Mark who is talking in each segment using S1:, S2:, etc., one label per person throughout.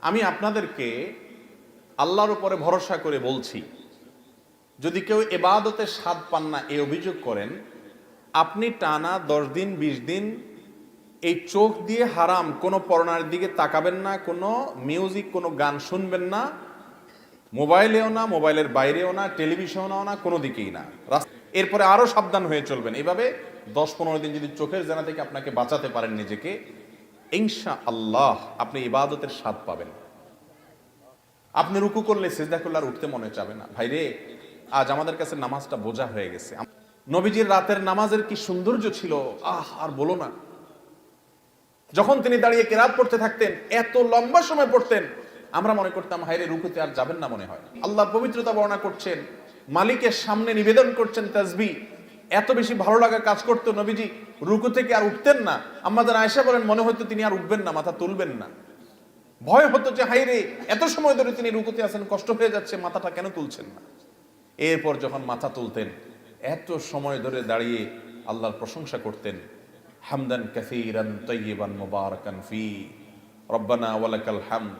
S1: আমি আপনাদেরকে আল্লাহর উপরে ভরসা করে বলছি, যদি কেউ ইবাদতের স্বাদ পান না এই অভিযোগ করেন, আপনি টানা 10 দিন 20 দিন এই চোখ দিয়ে হারাম কোনো পর্নোর দিকে তাকাবেন না, কোনো মিউজিক কোনো গান শুনবেন না, মোবাইলেও না, মোবাইলের বাইরেও না, টেলিভিশনেও না, কোনো দিকেই না। এরপরে আরো সাবধান হয়ে চলবেন। এভাবে 10-15 দিন যদি চোখের জানা থেকে আপনাকে বাঁচাতে পারেন নিজেকে, ইনশাআল্লাহ আপনি ইবাদতের স্বাদ পাবেন। আপনি রুকু করলে সিজদা করলে আর উঠতে মনে চাবে না। ভাইরে, আজ আমাদের কাছে নামাজটা বোঝা হয়ে গেছে। নবীজির রাতের নামাজের কি সৌন্দর্য ছিল, আর বলো না। যখন তিনি দাঁড়িয়ে কেরাত পড়তে থাকতেন, এত লম্বা সময় পড়তেন, আমরা মনে করতাম হায়রে রুকুতে আর যাবেন না মনে হয়। আল্লাহর পবিত্রতা বর্ণনা করছেন, মালিকের সামনে নিবেদন করছেন তাসবিহ। এত বেশি ভালো লাগা কাজ করতো, নবীজি রুকু থেকে আর উঠতেন না। আমাদের আয়েশা বলেন, মনে হতো তিনি আর উঠবেন না, মাথা তুলবেন না। ভয় হতো যে হায়রে এত সময় ধরে তিনি রুকুতে আছেন, কষ্ট হয়ে যাচ্ছে, মাথাটা কেন তুলছেন না। এরপর যখন মাথা তুলতেন, এত সময় ধরে দাঁড়িয়ে আল্লাহর প্রশংসা করতেন, হামদান কাসীরান তাইয়িবান মুবারাকান ফি রব্বানা ওয়ালাকাল হামদ।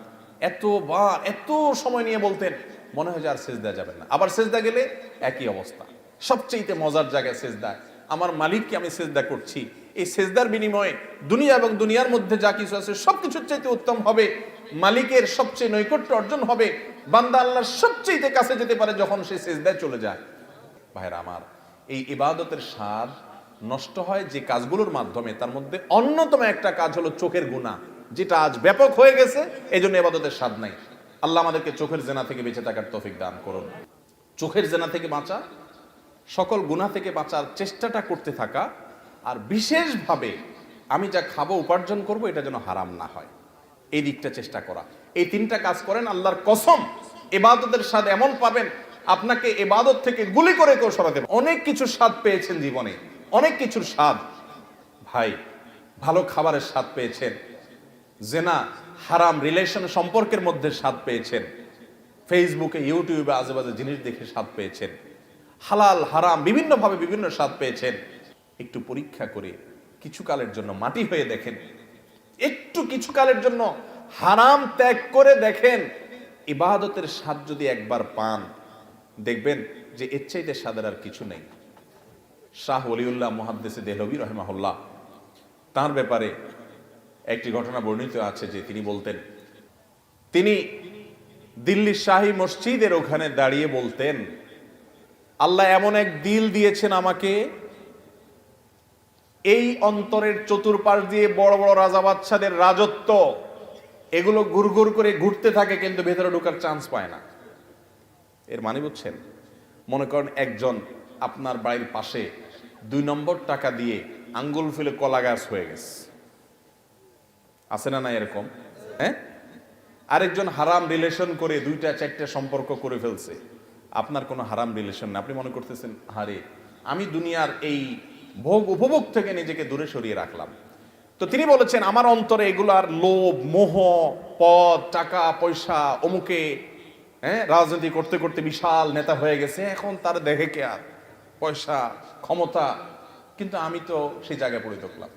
S1: এত সময় নিয়ে বলতেন, মনে হয় যে আর সিজদা যাবেন না। আবার সিজদা গেলে একই অবস্থা। সবচেয়ে মজার জায়গায় সিজদা, আমার মালিককে আমি সিজদা করছি। এই সিজদার বিনিময়ে দুনিয়া এবং দুনিয়ার মধ্যে যা কিছু আছে সবকিছুর চাইতে উত্তম হবে, মালিকের সবচেয়ে নৈকট্য অর্জন হবে, বান্দা আল্লাহর সবচেয়ে কাছে যেতে পারে যখন সে সিজদায় চলে যায়। ভাইরা আমার, এই ইবাদতের স্বাদ নষ্ট হয় যে কাজগুলোর মাধ্যমে, তার মধ্যে অন্যতম একটা কাজ হলো চোখের গুনাহ, যেটা আজ ব্যাপক হয়ে গেছে। এই জন্য ইবাদতের স্বাদ নাই। আল্লাহ আমাদেরকে চোখের জেনা থেকে বেঁচে থাকার তৌফিক দান করুন। চোখের জেনা থেকে বাঁচা, সকল গুনাহ থেকে বাঁচার চেষ্টাটা করতে থাকা, আর বিশেষভাবে আমি যা খাবো উপার্জন করব এটা যেন হারাম না হয়, এই দিকটা চেষ্টা করা। এই 3টা কাজ করেন, আল্লাহর কসম ইবাদতের স্বাদ এমন পাবেন, আপনাকে ইবাদত থেকে গুলি করে কেউ সরাতে পারবে। অনেক কিছুর স্বাদ পেয়েছেন জীবনে, অনেক কিছুর স্বাদ। ভাই, ভালো খাবারের স্বাদ পেয়েছেন, জেনা হারাম রিলেশন সম্পর্কের মধ্যে স্বাদ পেয়েছেন, ফেসবুকে ইউটিউবে আজেবাজে জিনিস দেখে স্বাদ পেয়েছেন, হালাল হারাম বিভিন্নভাবে বিভিন্ন স্বাদ পেয়েছেন। একটু পরীক্ষা করে কিছুকালের জন্য মাটি হয়ে দেখেন, একটু কিছুকালের জন্য হারাম ত্যাগ করে দেখেন, ইবাদতের স্বাদ যদি একবার পান, দেখবেন যে এর চাইতে স্বাদের আর কিছু নেই। শাহ ওলিউল্লাহ মুহাদ্দিস দেহলভী রাহিমাহুল্লাহ, তার ব্যাপারে একটি ঘটনা বর্ণিত আছে যে তিনি বলতেন, তিনি দিল্লির শাহী মসজিদের ওখানে দাঁড়িয়ে বলতেন, আল্লাহ এমন এক দিল দিয়েছেন আমাকে, এই অন্তরের চতুর্পাশ দিয়ে বড় বড় রাজা বাদশাদের রাজত্ব, এগুলো ঘুরঘুর করে ঘুরতে থাকে, কিন্তু ভেতরে ঢোকার চান্স পায় না। এর মানে বুঝছেন? মনে করেন একজন আপনার বাড়ির পাশে 2 নম্বর টাকা দিয়ে আঙ্গুল ফুলে কলা গাছ হয়ে গেছে, আছে না না এরকম? হ্যাঁ, আরেকজন হারাম রিলেশন করে 2টা-4টা সম্পর্ক করে ফেলছে, আপনার কোনো হারাম রিলেশন না, আপনি মনে করতেছেন আরে আমি দুনিয়ার এই ভোগ উপভোগ থেকে নিজেকে দূরে সরিয়ে রাখলাম। তো তিনি বলেছেন, আমার অন্তরে এগুলার লোভ, মোহ, পদ, টাকা পয়সা, অমুকে রাজনীতি করতে করতে বিশাল নেতা হয়ে গেছে, এখন তার দেখে কে আর পয়সা ক্ষমতা, কিন্তু আমি তো সেই জায়গায় পড়ে থাকলাম।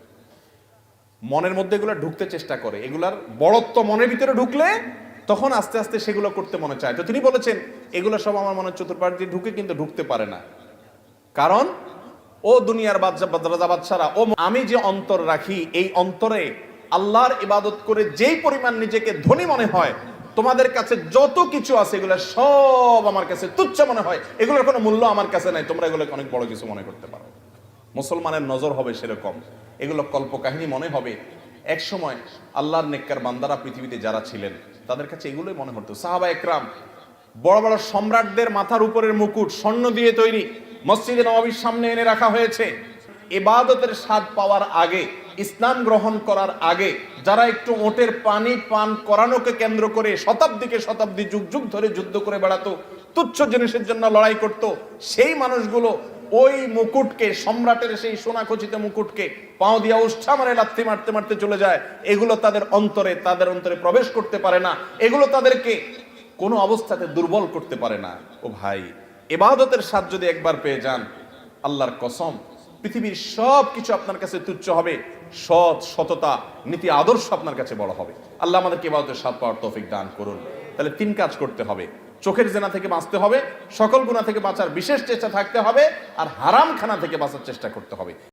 S1: মনের মধ্যে এগুলো ঢুকতে চেষ্টা করে, এগুলার বড়ত্ব মনের ভিতরে ঢুকলে তখন আস্তে আস্তে সেগুলো করতে মনে চায়। তো তিনি বলেছেন, এগুলো সব আমার মনের চতুর্পাশ দিয়ে ঢুকে, কিন্তু ঢুকতে পারে না, কারণ ও দুনিয়ার রাজা বাদশারা, ও আমি যে অন্তর রাখি, এই অন্তরে আল্লাহর ইবাদত করে যেই পরিমাণ নিজেকে ধনী মনে হয়, তোমাদের কাছে যত কিছু আছে এগুলো সব আমার কাছে তুচ্ছ মনে হয়, এগুলোর কোনো মূল্য আমার কাছে নাই, তোমরা এগুলোকে অনেক বড় কিছু মনে করতে পারো। মুসলমানের নজর হবে সেরকম, এগুলো কল্পকাহিনী মনে হবে। এক সময় আল্লাহর নেককার বান্দারা পৃথিবীতে যারা ছিলেন, তাদের কাছে এগুলোই মনে হতো। সাহাবা একরাম, বড় বড় সম্রাটদের মাথার উপরের মুকুট স্বর্ণ দিয়ে তৈরি, মসজিদে নববীর সামনে এনে রাখা হয়েছে। ইবাদতের স্বাদ পাওয়ার আগে, ইসলাম গ্রহণ করার আগে, যারা একটু ওটের পানি পান করানোকে কেন্দ্র করে শতাব্দীকে শতাব্দী যুগ যুগ ধরে যুদ্ধ করে বেড়াতো, তুচ্ছ জিনিসের জন্য লড়াই করত, সেই মানুষগুলো ওই মুকুটকে, সম্রাটের সেই সোনাখচিত মুকুটকে পাও দিয়া উষ্ঠা মারে লাথি মারতে মারতে চলে যায়। এগুলো তাদের অন্তরে প্রবেশ করতে পারে না, এগুলো তাদেরকে কোনো অবস্থাতে দুর্বল করতে পারে না। ও ভাই, ইবাদতের স্বাদ যদি একবার পেয়ে যান, আল্লাহর কসম পৃথিবীর সব কিছু আপনার কাছে তুচ্ছ হবে, সৎ, সততা, নীতি, আদর্শ আপনার কাছে বড় হবে। আল্লাহ আমাদেরকে ইবাদতের স্বাদ পাওয়ার তৌফিক দান করুন। তাহলে 3 কাজ করতে হবে: চোখের জেনা থেকে বাঁচতে হবে, সকল গুনাহ থেকে বাঁচার বিশেষ চেষ্টা থাকতে হবে, আর হারাম খানা থেকে বাঁচার চেষ্টা করতে হবে।